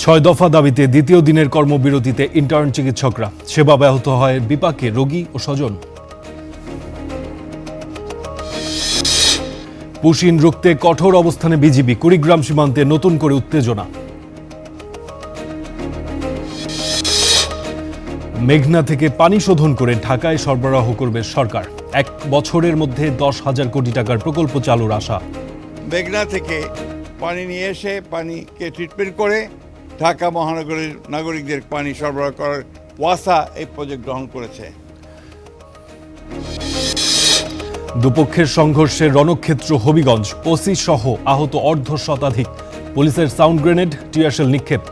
ছয় দফা দাবিতে দ্বিতীয় দিনের কর্মবিরতিতে ইন্টার্ন চিকিৎসকরা। সেবা ব্যাহত হয় বিপাকে রোগী ও স্বজন। পুশিন রুখতে কঠোর অবস্থানে বিজিবি। কুড়িগ্রাম সীমান্তে নতুন করে উত্তেজনা। মেঘনা থেকে পানি শোধন করে ঢাকায় সরবরাহ করবে সরকার। 1 বছরের মধ্যে 10,000 কোটি টাকার প্রকল্প চালুর আশা। মেঘনা থেকে পানি নিয়ে এসে পানিকে ট্রিটমেন্ট করে ঢাকা মহানগরীর নাগরিকদের পানি সরবরাহ করার ওয়াসা এই প্রজেক্ট গ্রহণ করেছে। দুপক্ষের সংঘর্ষে রণক্ষেত্র হবিগঞ্জ। ওসি সহ আহত অর্ধশতাধিক। পুলিশের সাউন্ড গ্রেনেড, টিয়ারশেল নিক্ষেপ।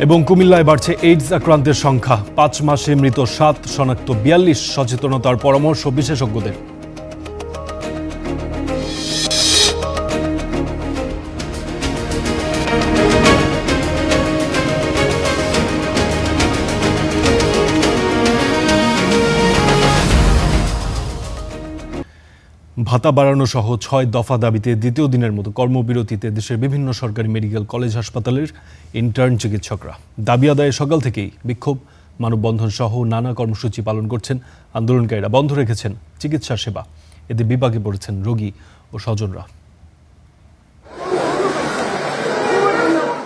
এবং কুমিল্লায় বাড়ছে এইডস আক্রান্তের সংখ্যা। 5 মাসে মৃত 7, শনাক্ত 42। সচেতনতার পরামর্শ বিশেষজ্ঞদের। ভাতা বাড়ানো সহ 6 দফা দাবিতে দ্বিতীয় দিনের মতো কর্মবিরতিতে দেশের বিভিন্ন সরকারি মেডিকেল কলেজ হাসপাতালের ইন্টার্ন চিকিৎসকরা। দাবি আদায়ে সকাল থেকেই বিক্ষোভ, মানববন্ধন সহ নানা কর্মসূচি পালন করছেন আন্দোলনকারীরা। বন্ধ রেখেছেন চিকিৎসা সেবা। এতে বিপাকে পড়েছেন রোগী ও স্বজনরা।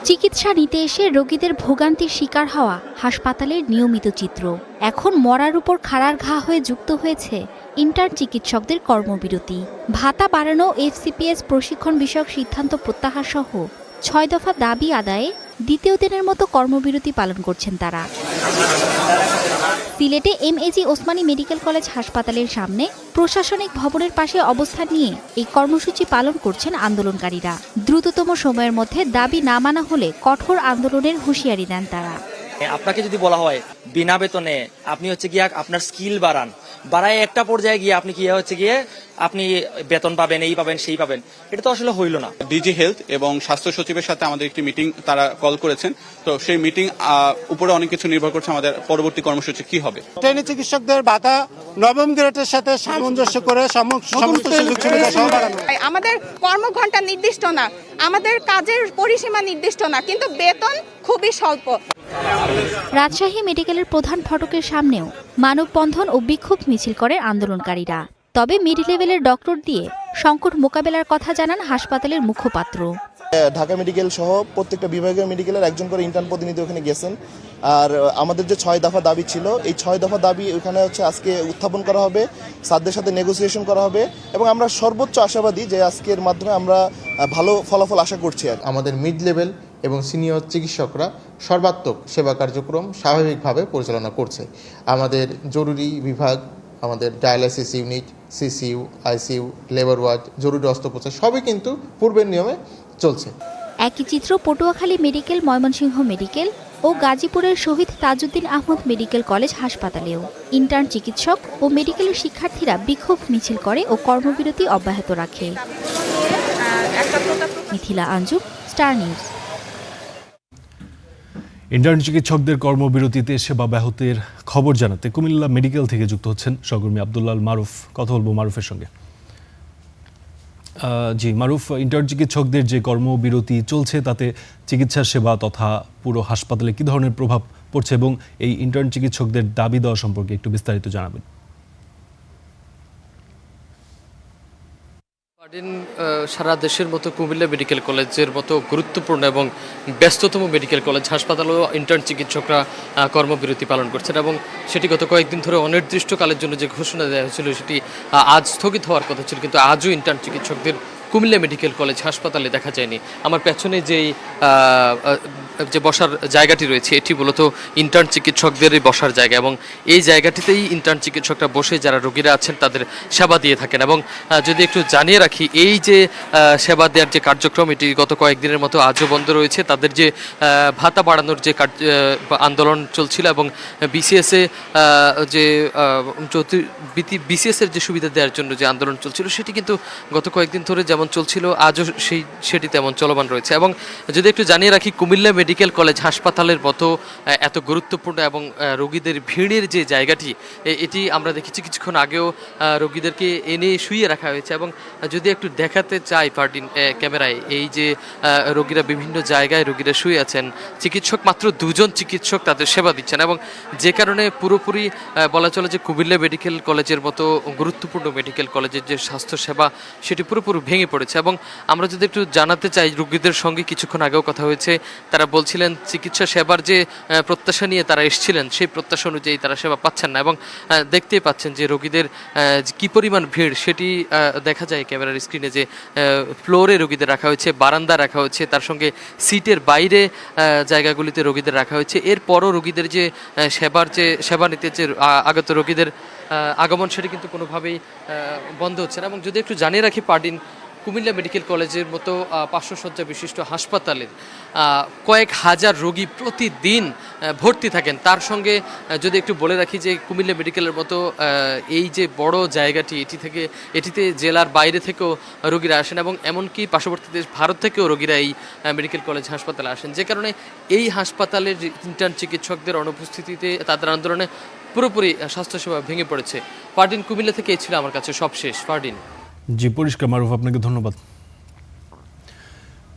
চিকিৎসা নিতে এসে রোগীদের ভোগান্তির শিকার হওয়া হাসপাতালের নিয়মিত চিত্র। এখন মরার উপর খাড়ার ঘা হয়ে যুক্ত হয়েছে ইন্টার্ন চিকিৎসকদের কর্মবিরতি। ভাতা বাড়ানো, এফসিপিএস প্রশিক্ষণ বিষয়ক সিদ্ধান্ত প্রত্যাহার সহ 6 দফা দাবি আদায়ে দ্বিতীয় দিনের মতো কর্মবিরতি পালন করছেন তারা। সিলেটে এমএজি ওসমানী মেডিকেল কলেজ হাসপাতালের সামনে প্রশাসনিক ভবনের পাশে অবস্থান নিয়ে এই কর্মসূচি পালন করছেন আন্দোলনকারীরা। দ্রুততম সময়ের মধ্যে দাবি না মানা হলে কঠোর আন্দোলনের হুঁশিয়ারি দেন তারা। আপনাকে যদি বলা হয় বিনা বেতনে আপনি গিয়ে আপনার স্কিল বাড়ায় একটা পর্যায়ে গিয়ে আপনি আপনি বেতন পাবেন, এই পাবেন, সেই পাবেন, এটা তো আসলে হইল না। ডিজি হেলথ এবং স্বাস্থ্য সচিবের সাথে আমাদের একটি মিটিং তারা কল করেছেন। তো সেই মিটিং উপরে অনেক কিছু নির্ভর করছে আমাদের পরবর্তী কর্মসূচি কি হবে। ট্রেনি চিকিৎসকদের ভাতা নবম গ্রেডের সাথে সামঞ্জস্য করে সমস্ত সুযোগ সুবিধা সহ বাড়ানো। আমাদের কর্মঘণ্টা নির্দিষ্ট না, আমাদের কাজের পরিসীমা নির্দিষ্ট না, কিন্তু বেতন খুবই স্বল্প। রাজশাহী মেডিকেলের প্রধান ফটকের সামনেও মানববন্ধন ও বিক্ষোভ মিছিল করে আন্দোলনকারীরা। তবে মিড লেভেলের ডক্টর দিয়ে সংকট মোকাবেলার কথা জানান হাসপাতালের মুখপাত্র। ঢাকা মেডিকেল সহ প্রত্যেকটা বিভাগীয় মেডিকেলের একজন করে ইন্টার্ন প্রতিনিধি ওখানে গেছেন। আর আমাদের যে 6 দফা দাবি ছিল, এই 6 দফা দাবি ওখানে আজকে উত্থাপন করা হবে, স্যারদের সাথে নেগোসিয়েশন করা হবে এবং আমরা সর্বোচ্চ আশাবাদী যে আজকের মাধ্যমে আমরা ভালো ফলাফল আশা করছি। আর আমাদের মিড লেভেল এবং সিনিয়র চিকিৎসকরা সর্বাত্মক সেবা কার্যক্রম স্বাভাবিকভাবে পরিচালনা করছে। আমাদের জরুরি বিভাগ, আমাদের dialysis unit, CCU, ICU, labour ward, জরুরি অস্ত্রোপচার সবই কিন্তু পূর্বের নিয়মে চলছে। একই চিত্র পটুয়াখালী মেডিকেল, ময়মনসিংহ মেডিকেল ও গাজীপুরের শহীদ তাজউদ্দিন আহমদ মেডিকেল কলেজ হাসপাতালেও ইন্টার্ন চিকিৎসক ও মেডিকেলের শিক্ষার্থীরা বিক্ষোভ মিছিল করে ও কর্মবিরতি অব্যাহত রাখে। Mithila Anju, star news. Intern চিকিৎসকদের কর্মবিরতিতে সেবা ব্যাহতের খবর জানাতে কুমিল্লা মেডিকেল থেকে যুক্ত হচ্ছেন সহকর্মী আব্দুল্লাহ মারুফ। কথা বলবো মারুফের সঙ্গে। জি মারুফ, ইন্টার্ন চিকিৎসকদের যে কর্মবিরতি চলছে তাতে চিকিৎসা সেবা তথা পুরো হাসপাতালে কী ধরনের প্রভাব পড়ছে এবং এই ইন্টার্ন চিকিৎসকদের দাবি দেওয়া সম্পর্কে একটু বিস্তারিত জানাবেন। সারা দেশের মতো কুমিল্লা মেডিকেল কলেজের মতো গুরুত্বপূর্ণ এবং ব্যস্ততম মেডিকেল কলেজ হাসপাতালেও ইন্টার্ন চিকিৎসকরা কর্মবিরতি পালন করছেন এবং সেটি গত কয়েকদিন ধরে অনির্দিষ্টকালের জন্য যে ঘোষণা দেওয়া হয়েছিল সেটি আজ স্থগিত হওয়ার কথা ছিল, কিন্তু আজও ইন্টার্ন চিকিৎসকদের কুমিল্লা মেডিকেল কলেজ হাসপাতালে দেখা যায়নি। আমার পেছনে যে বসার জায়গাটি রয়েছে এটি মূলত ইন্টার্ন চিকিৎসকদেরই বসার জায়গা এবং এই জায়গাটিতেই ইন্টার্ন চিকিৎসকরা বসে যারা রোগীরা আছেন তাদের সেবা দিয়ে থাকেন। এবং যদি একটু জানিয়ে রাখি, এই যে সেবা দেওয়ার যে কার্যক্রম এটি গত কয়েকদিনের মতো আজও বন্ধ রয়েছে। তাদের যে ভাতা বাড়ানোর যে আন্দোলন চলছিল এবং বিসিএসে যে বিসিএসের যে সুবিধা দেওয়ার জন্য যে আন্দোলন চলছিল সেটি কিন্তু গত কয়েকদিন ধরে যেমন চলছিল আজও সেটি তেমন চলমান রয়েছে। এবং যদি একটু জানিয়ে রাখি, কুমিল্লা মেডিকেল কলেজ হাসপাতালের মতো এত গুরুত্বপূর্ণ এবং রোগীদের ভিড়ের যে জায়গাটি এটি আমরা দেখেছি কিছুক্ষণ আগেও রোগীদেরকে এনে শুইয়ে রাখা হয়েছে। এবং যদি একটু দেখাতে চাই পার্টিন ক্যামেরায়, এই যে রোগীরা বিভিন্ন জায়গায় রোগীরা শুয়ে আছেন, চিকিৎসক মাত্র 2 জন চিকিৎসক তাদের সেবা দিচ্ছেন, এবং যে কারণে পুরোপুরি বলা চলে যে কুমিল্লা মেডিকেল কলেজের মতো গুরুত্বপূর্ণ মেডিকেল কলেজের যে স্বাস্থ্যসেবা সেটি পুরোপুরি ভেঙে পড়েছে। এবং আমরা যদি একটু জানাতে চাই, রোগীদের সঙ্গে কিছুক্ষণ আগেও কথা হয়েছে, তারা বলছিলেন চিকিৎসা সেবার যে প্রত্যাশা নিয়ে তারা এসেছিলেন সেই প্রত্যাশা অনুযায়ী তারা সেবা পাচ্ছেন না। এবং দেখতেই পাচ্ছেন যে রোগীদের কি পরিমাণ ভিড় সেটি দেখা যায় ক্যামেরার স্ক্রিনে, যে ফ্লোরে রোগীদের রাখা হয়েছে, বারান্দা রাখা হয়েছে, তার সঙ্গে সিটের বাইরে জায়গাগুলিতে রোগীদের রাখা হয়েছে। এরপরও রোগীদের যে সেবা নিতে যে আগত রোগীদের আগমন সেটি কিন্তু কোনোভাবেই বন্ধ হচ্ছে না। এবং যদি একটু জানিয়ে রাখি পার্টিন, কুমিল্লা মেডিকেল কলেজের মতো 500 শয্যা বিশিষ্ট হাসপাতালের কয়েক হাজার রোগী প্রতিদিন ভর্তি থাকেন। তার সঙ্গে যদি একটু বলে রাখি যে কুমিল্লা মেডিকেলের মতো এই যে বড় জায়গাটি, এটিতে জেলার বাইরে থেকেও রোগীরা আসেন, এবং এমনকি পার্শ্ববর্তী দেশ ভারত থেকেও রোগীরা এই মেডিকেল কলেজ হাসপাতালে আসেন, যে কারণে এই হাসপাতালের ইন্টার্ন চিকিৎসকদের অনুপস্থিতিতে তাদের আন্দোলনে পুরোপুরি স্বাস্থ্যসেবা ভেঙে পড়েছে। পার্টিন, কুমিল্লা থেকে এই ছিল আমার কাছে সবশেষ। পার্টিন। জি, পরিষ্কার মারুফ, আপনাকে ধন্যবাদ।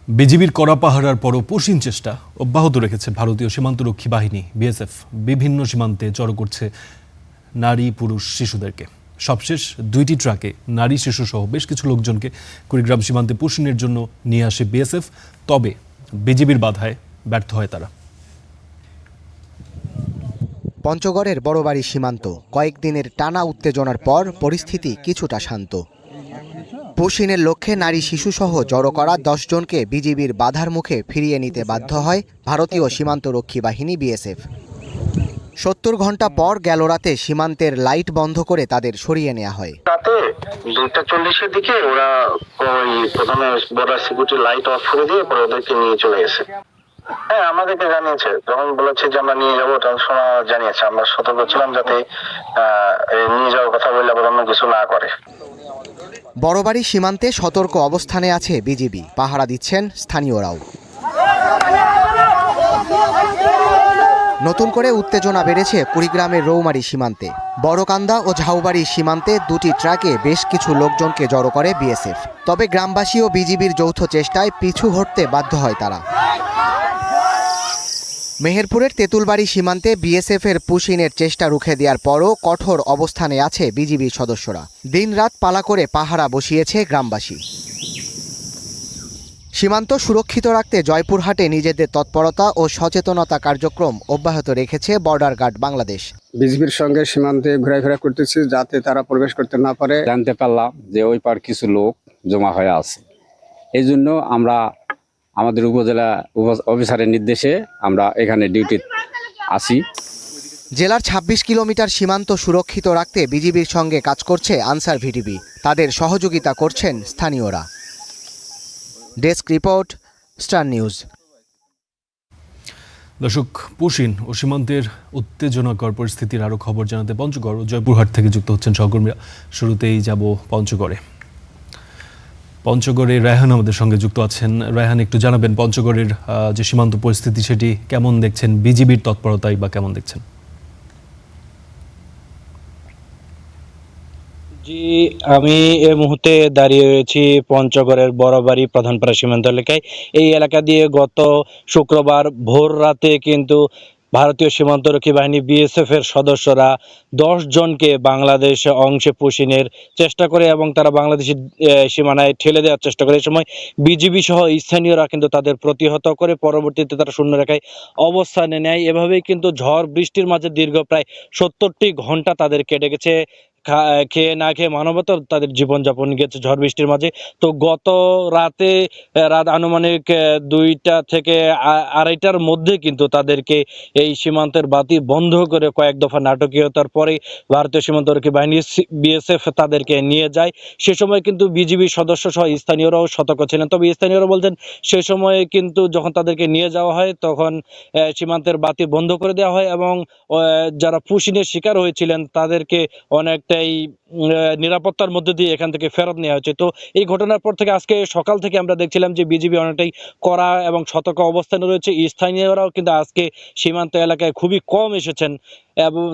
বিজিবির কড়া পাহারার পরও পুশিন চেষ্টা অব্যাহত রেখেছে ভারতীয় সীমান্তরক্ষী বাহিনী বিএসএফ। বিভিন্ন সীমান্তে জড়ো করছে নারী, পুরুষ, শিশুদেরকে। সবশেষ 2টি ট্রাকে নারী, শিশু সহ বেশ কিছু লোকজনকে কুড়িগ্রাম সীমান্তে পুশিনের জন্য নিয়ে আসে বিএসএফ। তবে বিজিবির বাধায় ব্যর্থ হয় তারা। পঞ্চগড়ের বড়বাড়ি সীমান্ত, কয়েকদিনের টানা উত্তেজনার পর পরিস্থিতি কিছুটা শান্ত। পুশিনের লক্ষ্যে নারী, শিশুসহ জড়ো করা 10 জনকে বিজিবির বাধার মুখে ফিরিয়ে নিতে বাধ্য হয় ভারতীয় সীমান্তরক্ষী বাহিনী বিএসএফ। 70 ঘন্টা পর গেল রাতে সীমান্তের লাইট বন্ধ করে তাদের সরিয়ে নেওয়া হয়। রাতে 2:40-এর দিকে ওরা ওই প্রথমে বর্ডার সিকিউরিটি লাইট অফ করে দিয়ে পরে ওদেরকে নিয়ে চলে গেছে। হ্যাঁ, আমাদেরকে জানিয়েছে, যখন বলেছে যে আমরা নিয়ে যাবো তখন শোনা জানিয়েছে। আমরা সতর্ক ছিলাম যাতে নিয়ে যাওয়ার কথা বললে আবার অন্য কিছু না করে। বড়বাড়ি সীমান্তে সতর্ক অবস্থানে আছে বিজিবি, পাহারা দিচ্ছেন স্থানীয়রাও। নতুন করে উত্তেজনা বেড়েছে কুড়িগ্রামের রৌমারী সীমান্তে। বড়কান্দা ও ঝাউবাড়ি সীমান্তে 2টি ট্রাকে বেশ কিছু লোকজনকে জড়ো করে বিএসএফ। তবে গ্রামবাসী ও বিজিবির যৌথ চেষ্টায় পিছু হটতে বাধ্য হয় তারা। মেহেরপুরের তেঁতুলবাড়ি সীমান্তে বিএসএফের পুশিনের চেষ্টা রুখে দেওয়ার পরও কঠোর অবস্থানে আছে বিজিবির সদস্যরা। দিনরাত পালা করে পাহারা বসিয়েছে গ্রামবাসী। সীমান্ত সুরক্ষিত রাখতে জয়পুরহাটে নিজেদের তৎপরতা ও সচেতনতা কার্যক্রম অব্যাহত রেখেছে বর্ডার গার্ড বাংলাদেশ। বিজিবির সঙ্গে সীমান্তে ঘোরাফেরা করতেছি যাতে তারা প্রবেশ করতে না পারে। জানতে পারলাম যে ওই পার কিছু লোক জমা হয়ে আছে, এই জন্য আমরা আমাদের উপজেলা অফিসারের নির্দেশে আমরা এখানে ডিউটি আসি। জেলার 26 কিলোমিটার সীমান্ত সুরক্ষিত রাখতে বিজিবির সঙ্গে কাজ করছে আনসার ভিডিবি। তাদের সহযোগিতা করছেন স্থানীয়রা। Desk report, star news. দর্শক, পুশিন ও সীমান্তের উত্তেজনাকর পরিস্থিতির আরও খবর জানাতে পঞ্চগড় ও জয়পুরহাট থেকে যুক্ত হচ্ছেন সহকর্মীরা। শুরুতেই যাব পঞ্চগড়ে। পঞ্চগড়ে রায়হান আমাদের সঙ্গে যুক্ত আছেন। রায়হান, একটু জানাবেন পঞ্চগড়ের যে সীমান্ত পরিস্থিতি সেটি কেমন দেখছেন, বিজিবির তৎপরতাই বা কেমন দেখছেন? জি, আমি এই মুহূর্তে দাঁড়িয়ে রয়েছি পঞ্চগড়ের বড়বাড়ি প্রধানপাড়া সীমান্ত এলাকায়। এই এলাকা দিয়ে গত শুক্রবার ভোর রাতে কিন্তু ভারতীয় সীমান্তরক্ষী বাহিনী বিএসএফ এর সদস্যরা 10 জনকে বাংলাদেশ অংশে পুশিনের চেষ্টা করে এবং তারা বাংলাদেশের সীমানায় ঠেলে দেওয়ার চেষ্টা করে। এই সময় বিজিবি সহ স্থানীয়রা কিন্তু তাদের প্রতিহত করে পরবর্তীতে তারা শূন্যরেখায় অবস্থানে নেয়। এভাবেই কিন্তু ঝড় বৃষ্টির মাঝে দীর্ঘ প্রায় 70টি ঘন্টা তাদের কেটে গেছে। খেয়ে না খেয়ে মানবতা তাদের জীবনযাপন গেছে ঝড় বৃষ্টির মাঝে। তো গত রাতে রাত আনুমানিক 2টা থেকে 2:30টার মধ্যে কিন্তু তাদেরকে এই সীমান্তের বাতি বন্ধ করে কয়েক দফা নাটকীয়তার পরে ভারতীয় সীমান্তরক্ষী বাহিনী বিএসএফ তাদেরকে নিয়ে যায়। সে সময় কিন্তু বিজিবি সদস্য সহ স্থানীয়রাও সতর্ক ছিলেন। তবে স্থানীয়রা বলছেন সে সময় কিন্তু যখন তাদেরকে নিয়ে যাওয়া হয় তখন সীমান্তের বাতি বন্ধ করে দেওয়া হয় এবং যারা পুশিনের শিকার হয়েছিলেন তাদেরকে অনেকটাই নিরাপত্তার মধ্যে দিয়ে এখান থেকে ফেরত নেওয়া হচ্ছে। তো এই ঘটনার পর থেকে আজকে সকাল থেকে আমরা দেখছিলাম যে বিজিবি অনেকটাই কড়া এবং সতর্ক অবস্থানে রয়েছে। স্থানীয়রাও কিন্তু আজকে সীমান্ত এলাকায় খুবই কম এসেছেন।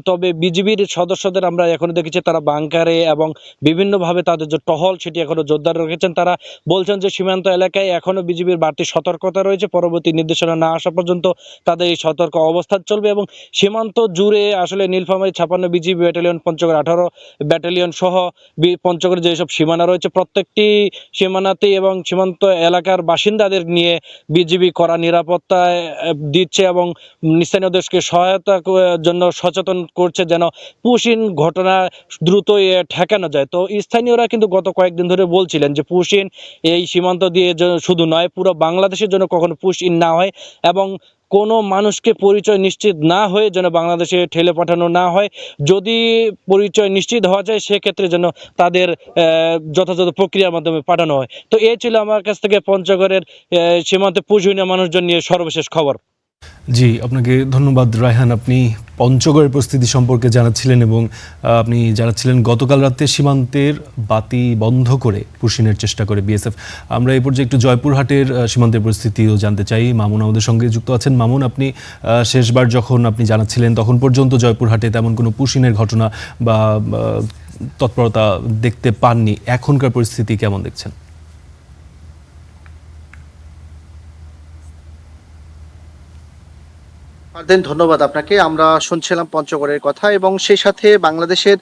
তবে বিজিবির সদস্যদের আমরা এখনো দেখেছি তারা বাংকারে এবং বিভিন্নভাবে তাদের যে টহল সেটি এখনো জোরদার রেখেছেন। তারা বলছেন যে সীমান্ত এলাকায় এখনো বিজিবির বাড়তি সতর্কতা রয়েছে, পরবর্তী নির্দেশনা না আসা পর্যন্ত তাদের এই সতর্ক অবস্থান চলবে। এবং সীমান্ত জুড়ে আসলে Nilphamari 56 BGB battalion, Panchagarh 18 battalion সহ পঞ্চগড়ের যেসব সীমানা রয়েছে প্রত্যেকটি সীমানাতেই এবং সীমান্ত এলাকার বাসিন্দাদের নিয়ে বিজিবি কড়া নিরাপত্তায় দিচ্ছে এবং স্থানীয়দেরকে সহায়তার জন্য সচেতন করছে যেন পুশিন ঘটনা দ্রুতই ঠেকানো যায়। তো স্থানীয়রা কিন্তু গত কয়েকদিন ধরে বলছিলেন যে পুশিন এই সীমান্ত দিয়ে শুধু নয়, পুরো বাংলাদেশের জন্য কখনো পুশিন না হয় এবং কোনো মানুষকে পরিচয় নিশ্চিত না হয়ে যেন বাংলাদেশে ঠেলে পাঠানো না হয়। যদি পরিচয় নিশ্চিত হওয়া যায় সেক্ষেত্রে যেন তাদের যথাযথ প্রক্রিয়ার মাধ্যমে পাঠানো হয়। তো এই ছিল আমার কাছ থেকে পঞ্চগড়ের সীমান্তে পুশিনীয় মানুষজন নিয়ে সর্বশেষ খবর। জি, আপনাকে ধন্যবাদ রায়হান। আপনি পঞ্চগড়ের পরিস্থিতি সম্পর্কে জানাচ্ছিলেন এবং আপনি জানাচ্ছিলেন গতকাল রাতে সীমান্তের বাতি বন্ধ করে পুশিনের চেষ্টা করে বিএসএফ। আমরা এই পর্যায়ে একটু জয়পুরহাটের সীমান্তের পরিস্থিতিও জানতে চাই। মামুন আমাদের সঙ্গে যুক্ত আছেন। মামুন, আপনি শেষবার যখন আপনি জানাচ্ছিলেন তখন পর্যন্ত জয়পুরহাটে তেমন কোনো পুশিনের ঘটনা বা তৎপরতা দেখতে পাননি, এখনকার পরিস্থিতি কেমন দেখছেন? ধন্যবাদ আপনাকে। আমরা শুনছিলাম পঞ্চগড়ের কথা এবং সেই সাথে বাংলাদেশের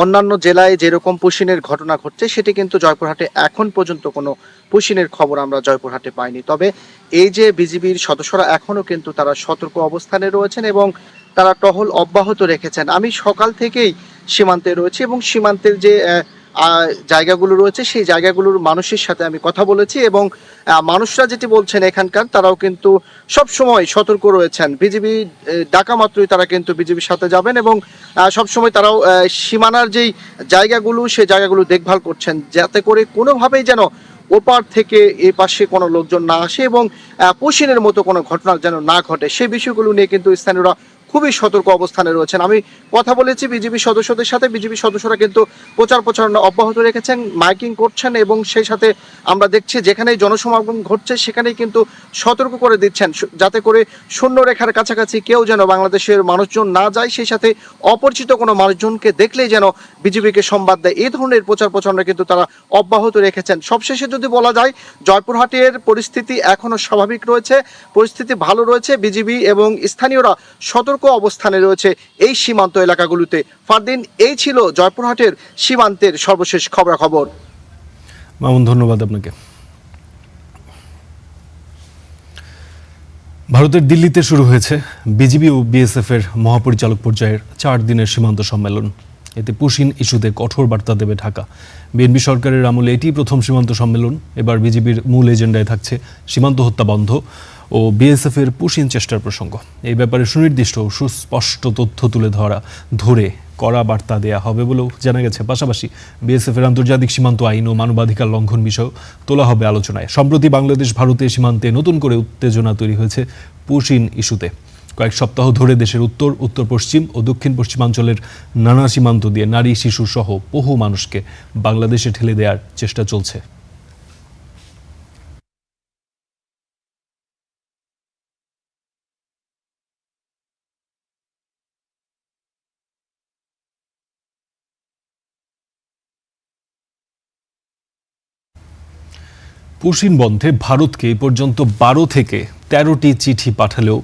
অন্যান্য জেলায় যেরকম পুশিনের ঘটনা ঘটছে সেটি কিন্তু জয়পুরহাটে এখন পর্যন্ত কোনো পুশিনের খবর আমরা জয়পুরহাটে পাইনি। তবে এই যে বিজিবির সদস্যরা এখনো কিন্তু তারা সতর্ক অবস্থানে রয়েছেন এবং তারা টহল অব্যাহত রেখেছেন। আমি সকাল থেকেই সীমান্তে রয়েছি এবং সীমান্তের যে জায়গাগুলো রয়েছে সেই জায়গাগুলোর মানুষের সাথে আমি কথা বলেছি এবং মানুষরা যেটি বলছেন এখানকার, তারাও কিন্তু সব সময় সতর্ক রয়েছেন। বিজিবি ডাকা মাত্রই তারা কিন্তু বিজিবির সাথে যাবেন এবং সব সময় তারাও সীমানার যেই জায়গাগুলো সেই জায়গাগুলো দেখভাল করছেন যাতে করে কোনোভাবেই যেন ওপার থেকে এ পাশে কোনো লোকজন না আসে এবং পুশিনের মতো কোনো ঘটনা যেন না ঘটে, সেই বিষয়গুলো নিয়ে কিন্তু স্থানীয়রা খুবই সতর্ক অবস্থানে রয়েছেন। আমি কথা বলেছি বিজিবি সদস্যদের সাথে, বিজিবি সদস্যরা কিন্তু প্রচারণা অব্যাহত রেখেছেন, মাইকিং করছেন এবং সেই সাথে আমরা দেখছি যেখানেই জনসমাগম ঘটছে সেখানেই কিন্তু সতর্ক করে দিচ্ছেন যাতে করে শূন্য রেখার কাছাকাছি কেউ যেন বাংলাদেশের মানুষজন না যায়, সেই সাথে অপরিচিত কোনো মানুষজনকে দেখলেই যেন বিজিবিকে সংবাদ দেয়। এই ধরনের প্রচারণা কিন্তু তারা অব্যাহত রেখেছেন। সবশেষে যদি বলা যায় জয়পুরহাটের পরিস্থিতি এখনো স্বাভাবিক রয়েছে, পরিস্থিতি ভালো রয়েছে। বিজিবি এবং স্থানীয়রা সতর্ক অবস্থানে রয়েছে এই সীমান্ত এলাকাগুলোতে। ফারদিন, এই ছিল জয়পুরহাটের সীমান্তের সর্বশেষ খবরাখবর। মামুন, ধন্যবাদ আপনাকে। ভারতের দিল্লিতে শুরু হয়েছে বিজিবি ও বিএসএফ এর মহাপরিচালক পর্যায়ের 4 দিনের সীমান্ত সম্মেলন। এতে পুশিন ইস্যুতে কঠোর বার্তা দেবে ঢাকা। বিএনপি সরকারের আমলে এটি প্রথম সীমান্ত সম্মেলন। এবার বিজিবির মূল এজেন্ডায় থাকছে সীমান্ত হত্যা বন্ধ ও বিএসএফ এর পুশিন চেষ্টার প্রসঙ্গ। এই ব্যাপারে সুনির্দিষ্ট ও সুস্পষ্ট তথ্য তুলে ধরে কড়া বার্তা দেয়া হবে বলেও জানা গেছে। পাশাপাশি বিএসএফ এর আন্তর্জাতিক সীমান্ত আইন ও মানবাধিকার লঙ্ঘন বিষয় তোলা হবে আলোচনায়। সম্প্রতি বাংলাদেশ ভারতের সীমান্তে নতুন করে উত্তেজনা তৈরি হয়েছে পুশিন ইস্যুতে। কয়েক সপ্তাহ ধরে দেশের উত্তর, উত্তর পশ্চিম ও দক্ষিণ পশ্চিমাঞ্চলের নানা সীমান্ত দিয়ে নারী, শিশু সহ বহু মানুষকে বাংলাদেশে ঠেলে দেওয়ার চেষ্টা চলছে। পুশিন বন্ধে ভারতকে এই পর্যন্ত 12 থেকে 13টি চিঠি পাঠালেও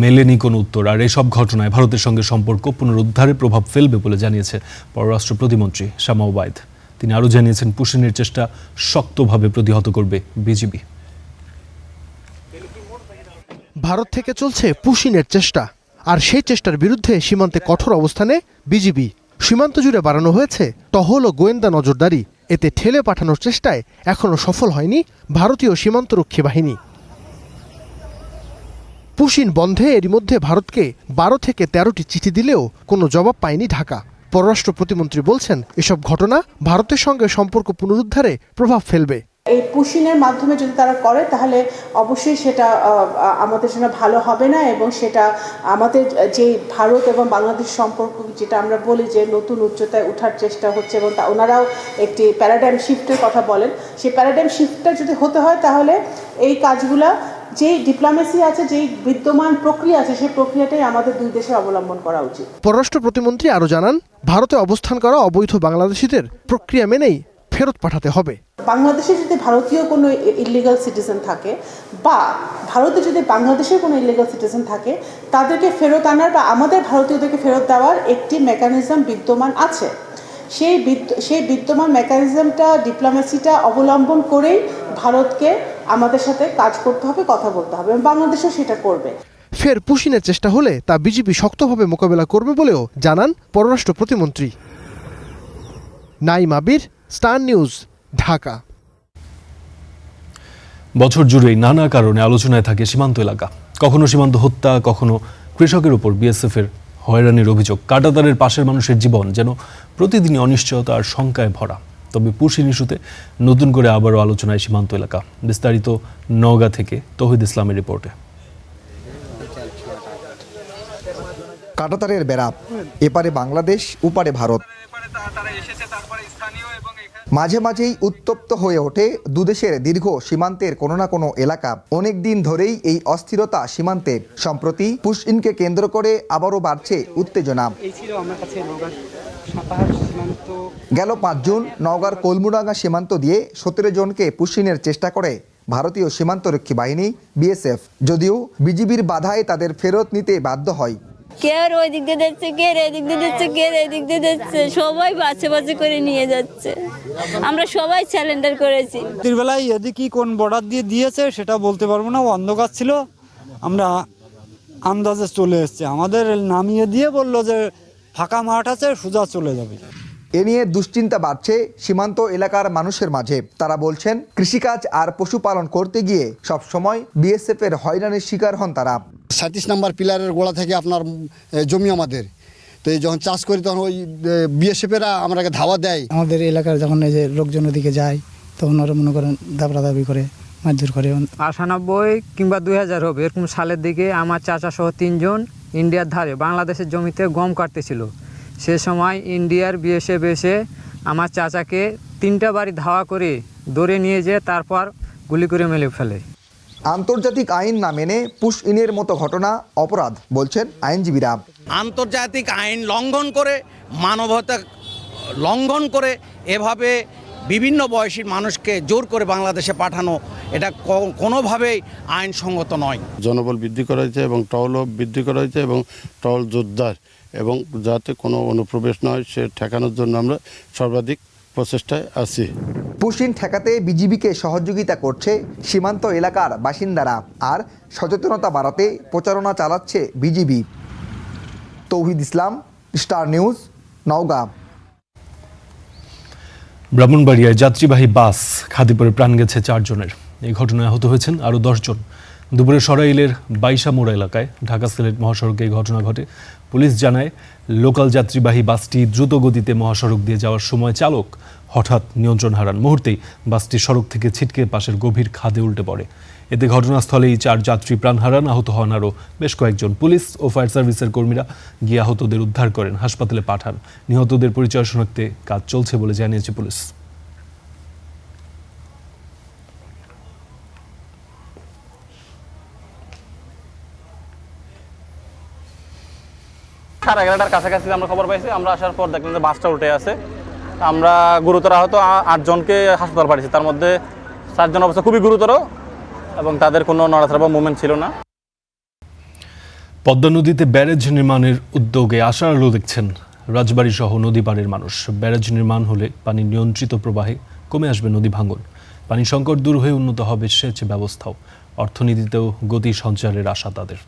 মেলেনি কোনো উত্তর। আর এসব ঘটনায় ভারতের সঙ্গে সম্পর্ক পুনরুদ্ধারে প্রভাব ফেলবে বলে জানিয়েছে পররাষ্ট্র প্রতিমন্ত্রী শামা ওবায়দ। তিনি আরও জানিয়েছেন পুশিনের চেষ্টা শক্তভাবে প্রতিহত করবে বিজিবি। ভারত থেকে চলছে পুশিনের চেষ্টা, আর সেই চেষ্টার বিরুদ্ধে সীমান্তে কঠোর অবস্থানে বিজিবি। সীমান্ত জুড়ে বাড়ানো হয়েছে টহল ও গোয়েন্দা নজরদারি। এতে ঠেলে পাঠানোর চেষ্টায় এখনও সফল হয়নি ভারতীয় সীমান্তরক্ষী বাহিনী। পুশিন বন্ধে এরই মধ্যে ভারতকে 12 থেকে 13টি চিঠি দিলেও কোনো জবাব পায়নি ঢাকা। পররাষ্ট্র প্রতিমন্ত্রী বলছেন এসব ঘটনা ভারতের সঙ্গে সম্পর্ক পুনরুদ্ধারে প্রভাব ফেলবে। এই পুশিনের মাধ্যমে যদি তারা করে তাহলে অবশ্যই সেটা আমাদের জন্য ভালো হবে না, এবং সেটা আমাদের যে ভারত এবং বাংলাদেশ সম্পর্ক, যেটা আমরা বলি যে নতুন উচ্চতায় ওঠার চেষ্টা হচ্ছে, এবং ওনারাও একটি প্যারাডাইম শিফটের কথা বলেন, সেই প্যারাডাইম শিফটটা যদি হতে হয় তাহলে এই কাজগুলা যেই ডিপ্লোমেসি আছে, যেই বিদ্যমান প্রক্রিয়া আছে, সেই প্রক্রিয়াটাই আমাদের দুই দেশে অবলম্বন করা উচিত। পররাষ্ট্র প্রতিমন্ত্রী আরও জানান, ভারতে অবস্থান করা অবৈধ বাংলাদেশিদের প্রক্রিয়া মেনেই ফেরত পাঠাতে হবে। বাংলাদেশে যদি ভারতীয় কোনো ইলিগাল সিটিজেন থাকে বা ভারতে যদি বাংলাদেশের কোনো ইলিগাল সিটিজেন থাকে, তাদেরকে ফেরত আনার বা আমাদের ভারতীয়দেরকে ফেরত দেওয়ার একটি মেকানিজম বিদ্যমান আছে। সেই বিদ্যমান মেকানিজমটা, ডিপ্লোমেসিটা অবলম্বন করেই ভারতকে আমাদের সাথে কাজ করতে হবে, কথা বলতে হবে, এবং বাংলাদেশও সেটা করবে। ফের পুশিনের চেষ্টা হলে তা বিজেপি শক্তভাবে মোকাবেলা করবে বলেও জানান পররাষ্ট্র প্রতিমন্ত্রী। নাইম আবির, স্টার নিউজ, ঢাকা। বছর জুড়েই নানা কারণে আলোচনায় থাকে সীমান্ত এলাকা। কখনো সীমান্ত হত্যা, কখনো কৃষকের উপর বিএসএফের হয়রানির অভিযোগ। কাঁটাতারের পাশের মানুষের জীবন যেন প্রতিদিনই অনিশ্চয়তা আর শঙ্কায় ভরা। তবে পুশিন ইস্যুতে নতুন করে আবারও আলোচনায় সীমান্ত এলাকা। বিস্তারিত নওগাঁ থেকে তৌহিদ ইসলামের রিপোর্টে। কাঁটাতারের বেড়া, এপারে বাংলাদেশ, ওপারে ভারত। মাঝে মাঝেই উত্তপ্ত হয়ে ওঠে দুদেশের দীর্ঘ সীমান্তের কোনো না কোনো এলাকা। অনেক দিন ধরেই এই অস্থিরতা সীমান্তে। সম্প্রতি পুশইনকে কেন্দ্র করে আবারও বাড়ছে উত্তেজনা। গেল 5 জুন নওগাঁর কলমুডাঙ্গা সীমান্ত দিয়ে 17 জনকে পুশইনের চেষ্টা করে ভারতীয় সীমান্তরক্ষী বাহিনী বিএসএফ। যদিও বিজিবির বাধায় তাদের ফেরত নিতে বাধ্য হয়। কে আর ওই দিক দিয়ে যাচ্ছে, কে এদিক দিয়ে যাচ্ছে, কে এদিক দিয়ে যাচ্ছে, সবাই বাছে বাছে করে নিয়ে যাচ্ছে। আমরা সবাই স্যালেন্ডার করেছি। রাতের বেলায় এদিকে কোন বর্ডার দিয়ে দিয়েছে সেটা বলতে পারবো না, অন্ধকার ছিল। আমরা আন্দাজে চলে এসেছি, আমাদের নামিয়ে দিয়ে বললো যে ফাঁকা মাঠ আছে, সোজা চলে যাবে। এ নিয়ে দুশ্চিন্তা বাড়ছে সীমান্ত এলাকার মানুষের মাঝে। তারা বলছেন, কৃষিকাজ আর পশুপালন করতে গিয়ে সবসময় বিএসএফ এর হয়রানির শিকার হন তারা। 37 নম্বর পিলারের গোড়া থেকে আপনার জমি আমাদের, তো এই যখন চাষ করি তখন ওই বিএসএফেরা আমাকে ধাওয়া দেয়। আমাদের এলাকার যখন এই যে লোকজন ওদিকে যায়, তখন ওরা মনে করেন দাবি করে, মারধর করে। 98 কিংবা 2000 হবে এরকম সালের দিকে আমার চাচা সহ 3 জন ইন্ডিয়ার ধারে বাংলাদেশের জমিতে গম কাটতেছিল। সে সময় ইন্ডিয়ার বিএসএফ এসে আমার চাচাকে 3টা বাড়ি ধাওয়া করে ধরে নিয়ে যেয়ে তারপর গুলি করে মেরে ফেলে। আন্তর্জাতিক আইন না মেনে পুশইনের মতো ঘটনা অপরাধ বলছেন আইনজীবীরা। আন্তর্জাতিক আইন লঙ্ঘন করে, মানবতা লঙ্ঘন করে এভাবে বিভিন্ন বয়সী মানুষকে জোর করে বাংলাদেশে পাঠানো, এটা কোনোভাবেই আইনসঙ্গত নয়। জনবল বৃদ্ধি করা হয়েছে এবং টহলও বৃদ্ধি করা হয়েছে এবং টহল যোদ্ধার এবং যাতে কোনো অনুপ্রবেশ না হয় সে ঠেকানোর জন্য আমরা সর্বাধিক প্রচেষ্টায় আছি। পুশইন ঠেকাতে বিজিবিকে সহযোগিতা করছে সীমান্ত এলাকার বাসিন্দারা, আর সচেতনতা বাড়াতে প্রচারণা চালাচ্ছে বিজিবি। তৌহিদ ইসলাম, স্টার নিউজ, নওগাঁ। ব্রাহ্মণবাড়িয়ায় যাত্রীবাহী বাস খাদে পড়ে প্রাণ গেছে 4 জনের। এই ঘটনায় আহত হয়েছেন আরও 10 জন। দুপুরে সরাইলের বাইশামোড়া এলাকায় ঢাকা সিলেট মহাসড়কে এই ঘটনা ঘটে। পুলিশ জানায়, লোকাল যাত্রীবাহী বাসটি দ্রুত গতিতে মহাসড়ক দিয়ে যাওয়ার সময় চালক হঠাৎ নিয়ন্ত্রণ হারান। মুহূর্তেই বাসটি সড়ক থেকে ছিটকে পাশের গভীর খাদে উল্টে পড়ে। এতে ঘটনাস্থলেই 4 যাত্রী প্রাণ হারান, আহত হন আরও বেশ কয়েকজন। পুলিশ ও ফায়ার সার্ভিসের কর্মীরা গিয়ে আহতদের উদ্ধার করেন, হাসপাতালে পাঠান। নিহতদের পরিচয় শনাক্তে কাজ চলছে বলে জানিয়েছে পুলিশ। সাড়ে 11টার কাছাকাছি আমরা খবর পাইছি। আমরা আসার পর দেখলাম যে বাসটা উল্টে আছে। আমরা গুরুতর আহত 8 জনকে হাসপাতাল পাঠিয়েছি, তার মধ্যে 4 জন অবস্থা খুবই গুরুতর এবং তাদের কোনো নড়াচড়া বা মুভমেন্ট ছিল না। পদ্মা নদীতে ব্যারেজ নির্মাণের উদ্যোগে আশার আলো দেখছেন রাজবাড়ী সহ নদী পাড়ের মানুষ। ব্যারেজ নির্মাণ হলে পানি নিয়ন্ত্রিত প্রবাহে কমে আসবে নদী ভাঙন, পানি সংকট দূর হয়ে উন্নত হবে সেচ ব্যবস্থাও, অর্থনীতিতেও গতি সঞ্চারের আশা তাদের।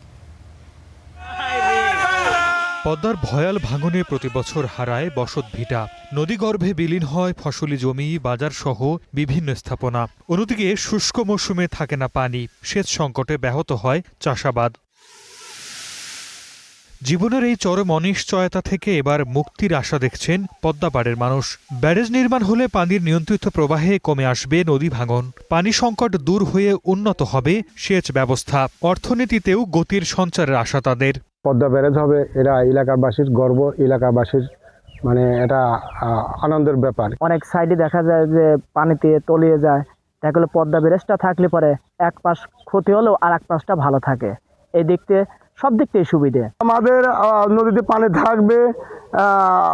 পদ্মার ভয়াল ভাঙনে প্রতি বছর হারায় বসত ভিটা, নদীগর্ভে বিলীন হয় ফসলি জমি, বাজার সহ বিভিন্ন স্থাপনা। অন্যদিকে শুষ্ক মৌসুমে থাকে না পানি, সেচ সংকটে ব্যাহত হয় চাষাবাদ। জীবনের এই চরম অনিশ্চয়তা থেকে এবার মুক্তির আশা দেখছেন পদ্মাপাড়ের মানুষ। ব্যারেজ নির্মাণ হলে পানির নিয়ন্ত্রিত প্রবাহে কমে আসবে নদী ভাঙন, পানি সংকট দূর হয়ে উন্নত হবে সেচ ব্যবস্থা, অর্থনীতিতেও গতির সঞ্চারের আশা তাদের। পদ্মা ব্যারেজ হবে, এরা এলাকাবাসীর গর্ব, এলাকাবাসীর মানে এটা আনন্দের ব্যাপার। অনেক সাইডে দেখা যায় যে পানিতে তলিয়ে যায়, দেখা গেলো পদ্মা ব্যারেজটা থাকলে পরে এক পাশ ক্ষতি হলেও আর এক পাশটা ভালো থাকে। এই দিকতে সব দিক থেকে সুবিধে। আমাদের নদীতে পানি থাকবে,